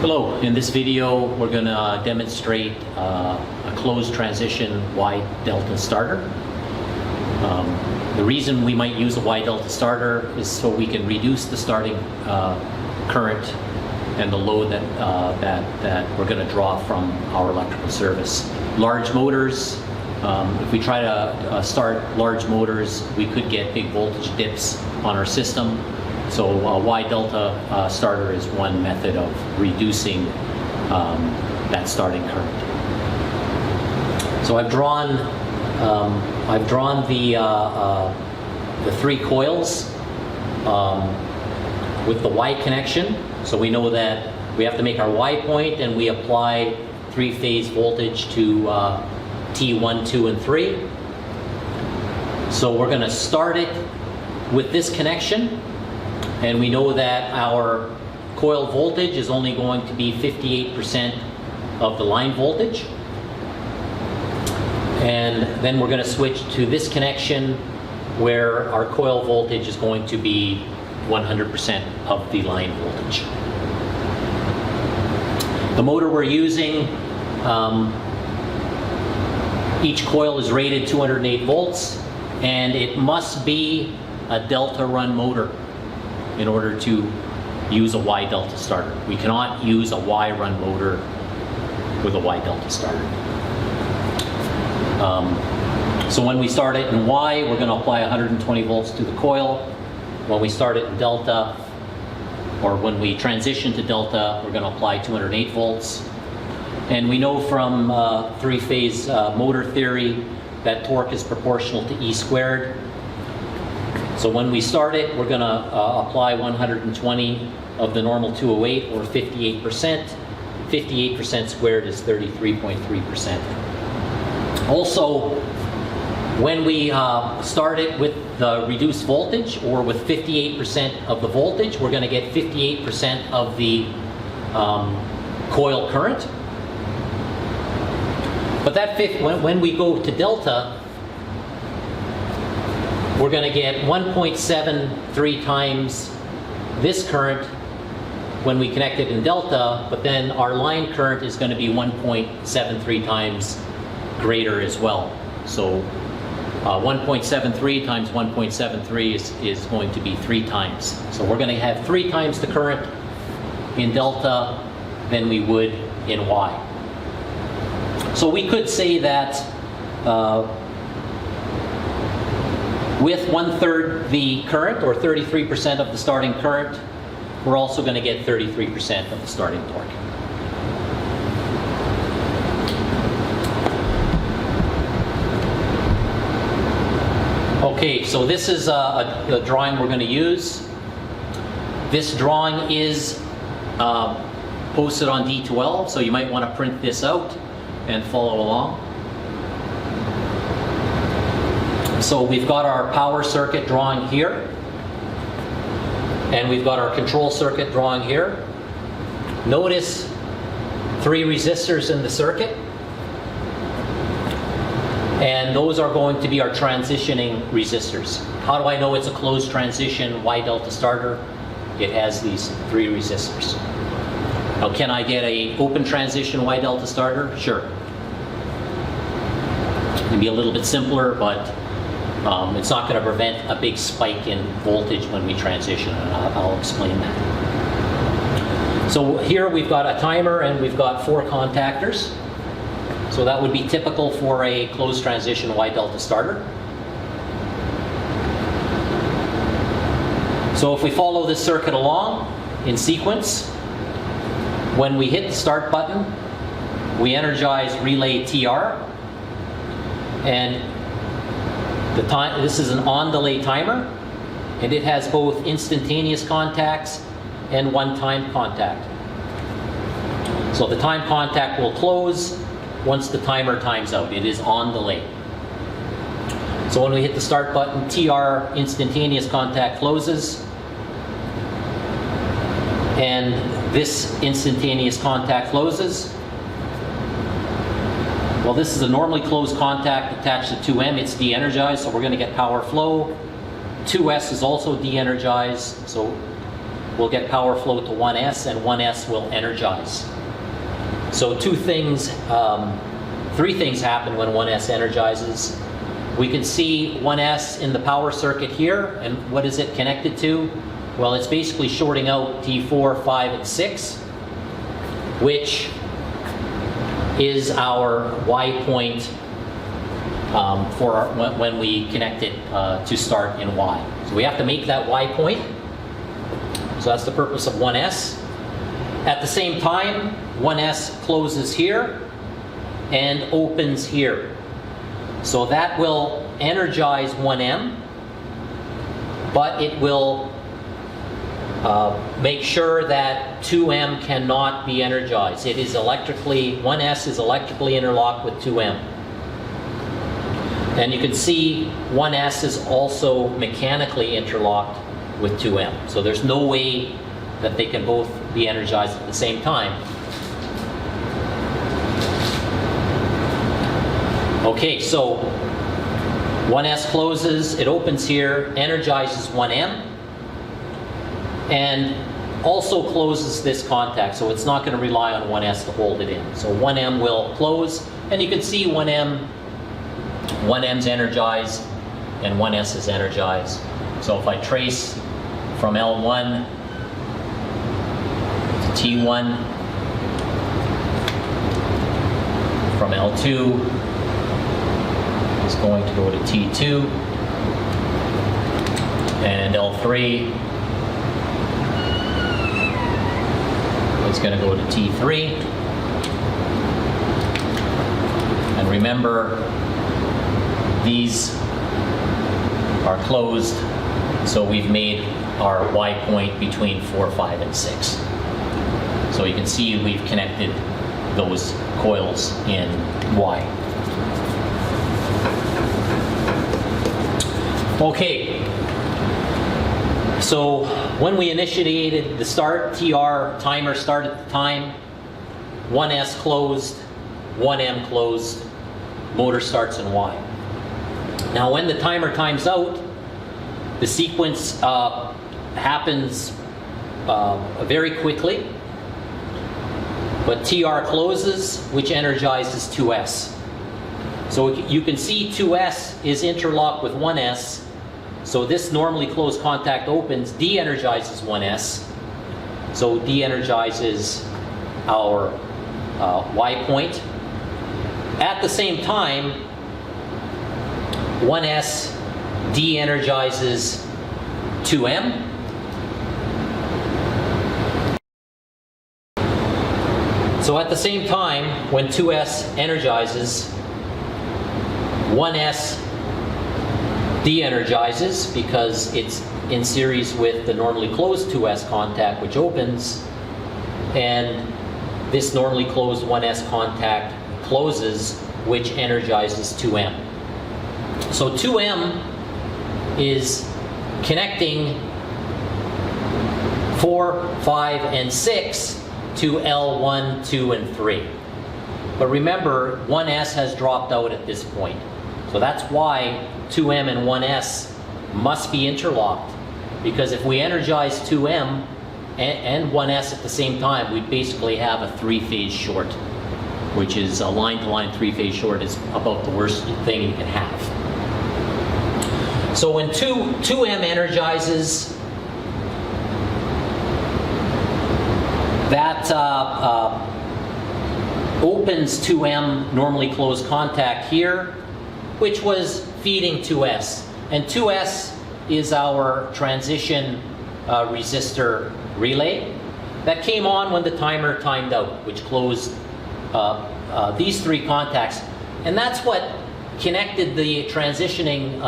Hello, in this video we're going to demonstrate a closed transition Wye Delta starter. The reason we might use a Wye Delta starter is so we can reduce the starting current and the load that we're going to draw from our electrical service. Large motors, if we try to start large motors, we could get big voltage dips on our system. So a Wye Delta starter is one method of reducing that starting current. So I've drawn the three coils with the Y connection. So we know that we have to make our Y point, and we apply three-phase voltage to T1, 2, and 3. So we're going to start it with this connection. And we know that our coil voltage is only going to be 58% of the line voltage. And then we're going to switch to this connection where our coil voltage is going to be 100% of the line voltage. The motor we're using, each coil is rated 208 volts, and it must be a Delta run motor in order to use a Wye Delta starter. We cannot use a Y run motor with a Wye Delta starter. So when we start it in Y, we're going to apply 120 volts to the coil. When we start it in Delta, or when we transition to Delta, we're going to apply 208 volts. And we know from three-phase motor theory that torque is proportional to E squared. So when we start it, we're going to apply 120 of the normal 208, or 58%. 58% squared is 33.3%. Also, when we start it with the reduced voltage, or with 58% of the voltage, we're going to get 58% of the coil current. But that when we go to Delta, we're going to get 1.73 times this current when we connect it in Delta, but then our line current is going to be 1.73 times greater as well. So 1.73 times 1.73 is going to be 3 times. So we're going to have 3 times the current in Delta than we would in Y. So we could say that with 1/3 the current, or 33% of the starting current, we're also going to get 33% of the starting torque. Okay, so this is a drawing we're going to use. This drawing is posted on D12, so you might want to print this out and follow along. So we've got our power circuit drawing here, and we've got our control circuit drawing here. Notice 3 resistors in the circuit, and those are going to be our transitioning resistors. How do I know it's a closed transition Wye Delta starter? It has these 3 resistors. Now, can I get an open transition Wye Delta starter? Sure. It can be a little bit simpler, but it's not going to prevent a big spike in voltage when we transition, and I'll explain that. So here we've got a timer, and we've got 4 contactors. So that would be typical for a closed transition Wye Delta starter. So if we follow this circuit along in sequence, when we hit the start button, we energize relay TR, and this is an on-delay timer, and it has both instantaneous contacts and one-time contact. So the time contact will close once the timer times out. It is on delay. So when we hit the start button, TR instantaneous contact closes, and this instantaneous contact closes. Well, this is a normally closed contact attached to 2M. It's de-energized, so we're going to get power flow. 2S is also de-energized, so will get power flow to 1S, and 1S will energize. So three things happen when 1S energizes. We can see 1S in the power circuit here, and what is it connected to? Well, it's basically shorting out T4, 5, and 6, which is our Y point when we connect it to start in Y. So we have to make that Y point. So that's the purpose of 1S. At the same time, 1S closes here and opens here. So that will energize 1M, but it will make sure that 2M cannot be energized. 1S is electrically interlocked with 2M. And you can see 1S is also mechanically interlocked with 2M. So there's no way that they can both be energized at the same time. Okay, so 1S closes, it opens here, energizes 1M, and also closes this contact, so it's not going to rely on 1S to hold it in. So 1M will close, and you can see 1M's energized, and 1S is energized. So if I trace from L1 to T1, from L2, it's going to go to T2, and L3 is going to go to T3. And remember, these are closed, so we've made our Y point between 4, 5, and 6. So you can see we've connected those coils in Y. Okay, so when we initiated the start, TR timer started at the time, 1S closed, 1M closed, motor starts in Y. Now when the timer times out, the sequence happens very quickly, but TR closes, which energizes 2S. So you can see 2S is interlocked with 1S, so this normally closed contact opens, de-energizes 1S, so de-energizes our Y point. At the same time, 1S de-energizes 2M. So at the same time, when 2S energizes, 1S de-energizes because it's in series with the normally closed 2S contact, which opens, and this normally closed 1S contact closes, which energizes 2M. So 2M is connecting 4, 5, and 6 to L1, 2, and 3. But remember, 1S has dropped out at this point. So that's why 2M and 1S must be interlocked. Because if we energize 2M and 1S at the same time, we basically have a three-phase short, which is a line-to-line three-phase short is about the worst thing you can have. So when 2M energizes, that opens 2M normally closed contact here, which was feeding 2S. And 2S is our transition resistor relay that came on when the timer timed out, which closed these three contacts. And that's what connected the transitioning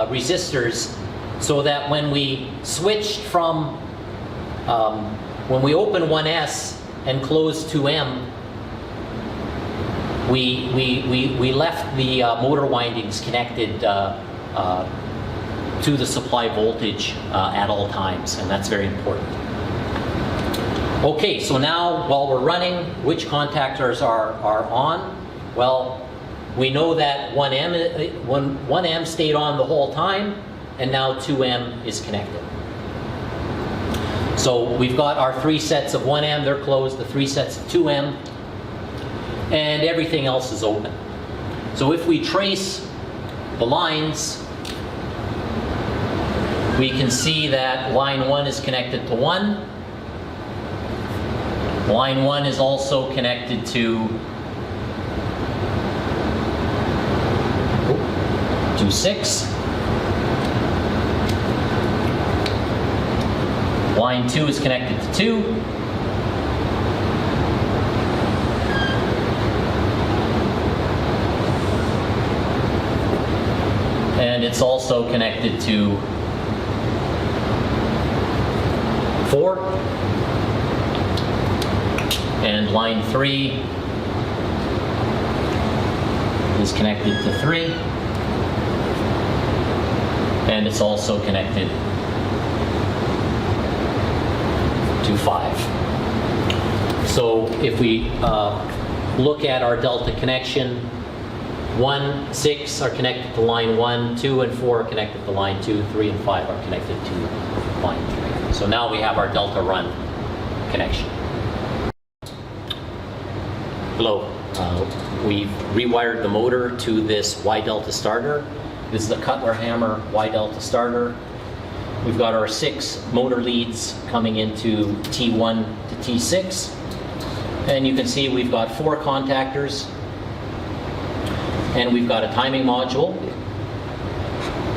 resistors, so that when we switched from, when we open 1S and close 2M, we left the motor windings connected to the supply voltage at all times, and that's very important. Okay, so now while we're running, which contactors are on? Well, we know that 1M stayed on the whole time, and now 2M is connected. So we've got our 3 sets of 1M, they're closed, the 3 sets of 2M, and everything else is open. So if we trace the lines, we can see that line 1 is connected to 1. Line 1 is also connected to 6. Line 2 is connected to 2. And it's also connected to 4. And line 3 is connected to 3. And it's also connected to 5. So if we look at our delta connection, 1, 6 are connected to line 1, 2 and 4 are connected to line 2, 3 and 5 are connected to line 3. So now we have our delta run connection. Hello, we've rewired the motor to this Wye Delta starter. This is a Cutler Hammer Wye Delta starter. We've got our 6 motor leads coming into T1 to T6. And you can see we've got 4 contactors. And we've got a timing module.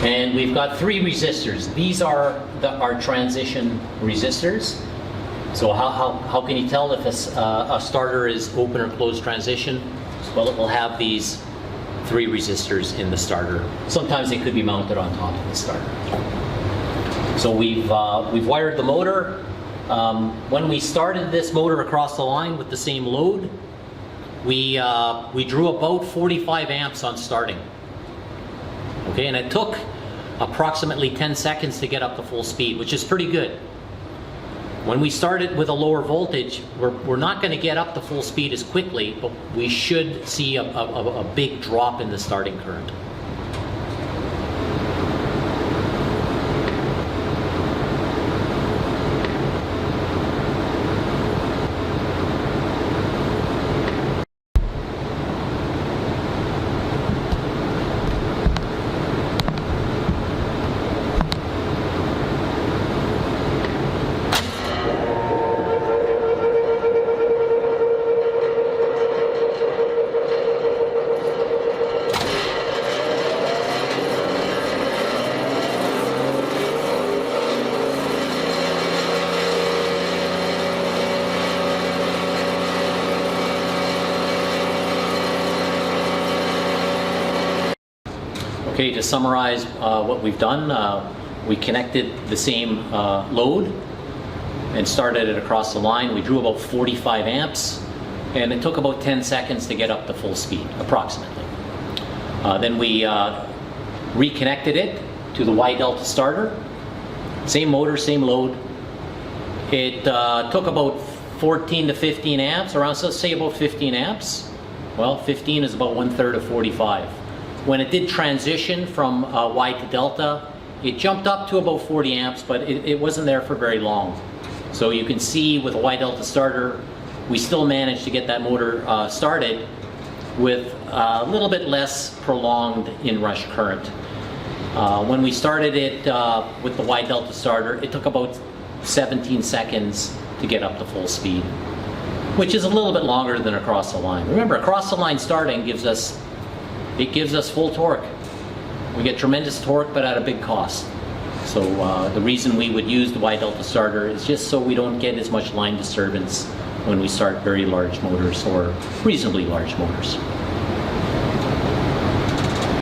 And we've got 3 resistors. These are our transition resistors. So how can you tell if a starter is open or closed transition? Well, it will have these 3 resistors in the starter. Sometimes they could be mounted on top of the starter. So we've wired the motor. When we started this motor across the line with the same load, we drew about 45 amps on starting. Okay, and it took approximately 10 seconds to get up to full speed, which is pretty good. When we started with a lower voltage, we're not going to get up to full speed as quickly, but we should see a big drop in the starting current. Okay, to summarize what we've done, we connected the same load and started it across the line. We drew about 45 amps, and it took about 10 seconds to get up to full speed, approximately. Then we reconnected it to the Wye Delta starter. Same motor, same load. It took about 14 to 15 amps, around, so let's say about 15 amps. Well, 15 is about 1/3 of 45. When it did transition from Wye to Delta, it jumped up to about 40 amps, but it wasn't there for very long. So you can see with a Wye Delta starter, we still managed to get that motor started with a little bit less prolonged inrush current. When we started it with the Wye Delta starter, it took about 17 seconds to get up to full speed, which is a little bit longer than across the line. Remember, across the line starting gives us full torque. We get tremendous torque, but at a big cost. So the reason we would use the Wye Delta starter is just so we don't get as much line disturbance when we start very large motors or reasonably large motors.